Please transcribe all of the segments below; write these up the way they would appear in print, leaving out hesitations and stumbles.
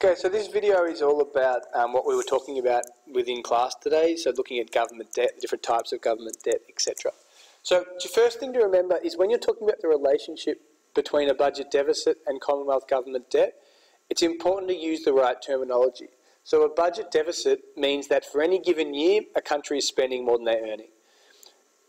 Okay, so this video is all about what we were talking about within class today, so looking at government debt, the different types of government debt, etc. So the first thing to remember is when you're talking about the relationship between a budget deficit and Commonwealth government debt, it's important to use the right terminology. So a budget deficit means that for any given year, a country is spending more than they're earning.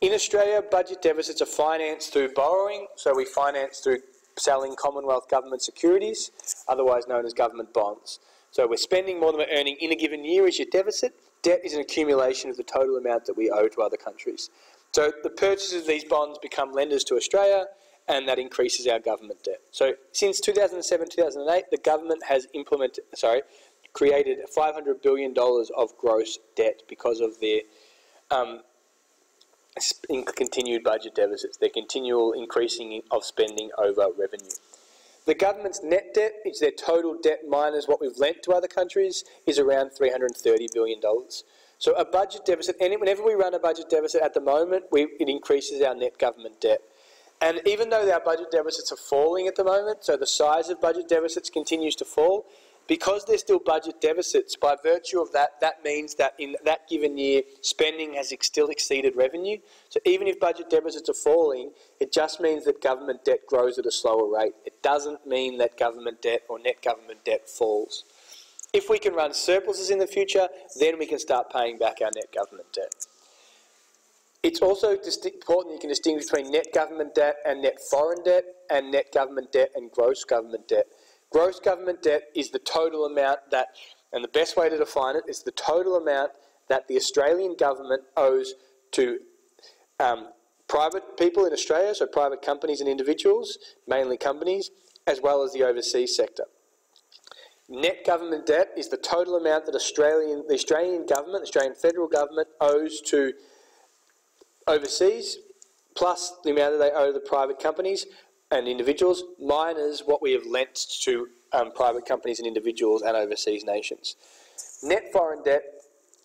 In Australia, budget deficits are financed through borrowing, so we finance through selling Commonwealth government securities, otherwise known as government bonds. So we're spending more than we're earning in a given year is your deficit. Debt is an accumulation of the total amount that we owe to other countries. So the purchases of these bonds become lenders to Australia, and that increases our government debt. So since 2007-2008, the government has created $500 billion of gross debt because of their continued budget deficits, their continual increasing of spending over revenue. The government's net debt, which is their total debt minus what we've lent to other countries, is around $330 billion. So a budget deficit, and whenever we run a budget deficit at the moment, it increases our net government debt. And even though our budget deficits are falling at the moment, so the size of budget deficits continues to fall, because they're still budget deficits, by virtue of that, that means that in that given year, spending has still exceeded revenue. So even if budget deficits are falling, it just means that government debt grows at a slower rate. It doesn't mean that government debt or net government debt falls. If we can run surpluses in the future, then we can start paying back our net government debt. It's also important you can distinguish between net government debt and net foreign debt, and net government debt and gross government debt. Gross government debt is the total amount that, and the best way to define it is the total amount that the Australian government owes to private people in Australia, so private companies and individuals, mainly companies, as well as the overseas sector. Net government debt is the total amount that the Australian government, the Australian federal government, owes to overseas, plus the amount that they owe to the private companies and individuals, minus what we have lent to private companies and individuals and overseas nations. Net foreign debt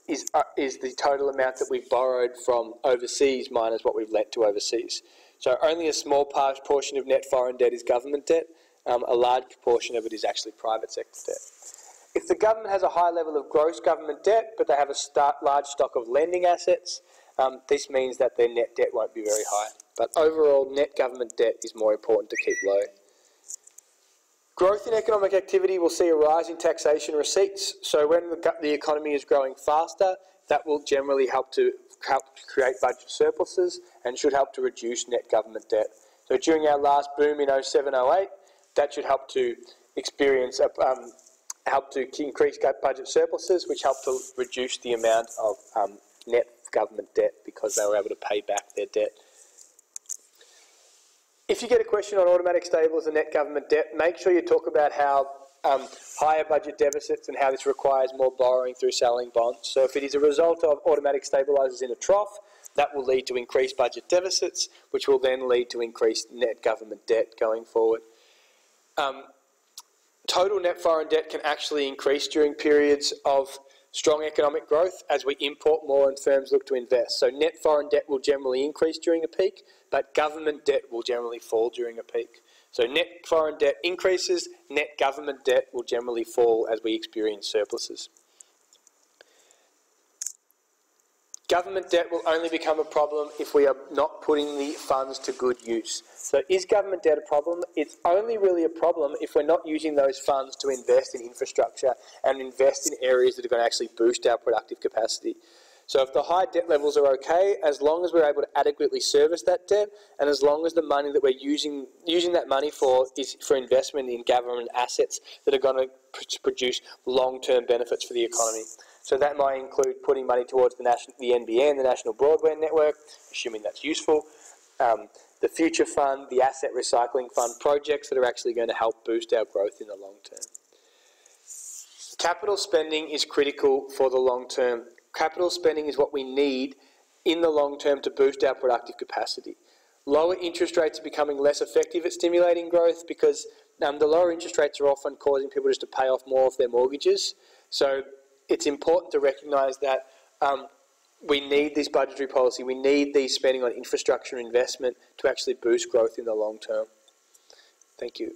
is the total amount that we've borrowed from overseas minus what we've lent to overseas. So only a small portion of net foreign debt is government debt. A large proportion of it is actually private sector debt. If the government has a high level of gross government debt, but they have a large stock of lending assets, this means that their net debt won't be very high. But overall, net government debt is more important to keep low. Growth in economic activity will see a rise in taxation receipts. So when the economy is growing faster, that will generally help to create budget surpluses and should help to reduce net government debt. So during our last boom in 07-08, that should help to increase budget surpluses, which help to reduce the amount of net government debt because they were able to pay back their debt. If you get a question on automatic stables and net government debt, make sure you talk about how higher budget deficits and how this requires more borrowing through selling bonds. So if it is a result of automatic stabilisers in a trough, that will lead to increased budget deficits, which will then lead to increased net government debt going forward. Total net foreign debt can actually increase during periods of strong economic growth as we import more and firms look to invest. So net foreign debt will generally increase during a peak, but government debt will generally fall during a peak. So net foreign debt increases, net government debt will generally fall as we experience surpluses. Government debt will only become a problem if we are not putting the funds to good use. So is government debt a problem? It's only really a problem if we're not using those funds to invest in infrastructure and invest in areas that are going to actually boost our productive capacity. So if the high debt levels are okay, as long as we're able to adequately service that debt, and as long as the money that we're using that money for is for investment in government assets that are going to produce long-term benefits for the economy. So that might include putting money towards the NBN, the National Broadband Network, assuming that's useful, the Future Fund, the Asset Recycling Fund, projects that are actually going to help boost our growth in the long term. Capital spending is critical for the long term. Capital spending is what we need in the long term to boost our productive capacity. Lower interest rates are becoming less effective at stimulating growth because the lower interest rates are often causing people just to pay off more of their mortgages. So it's important to recognise that we need this budgetary policy, we need these spending on infrastructure investment to actually boost growth in the long term. Thank you.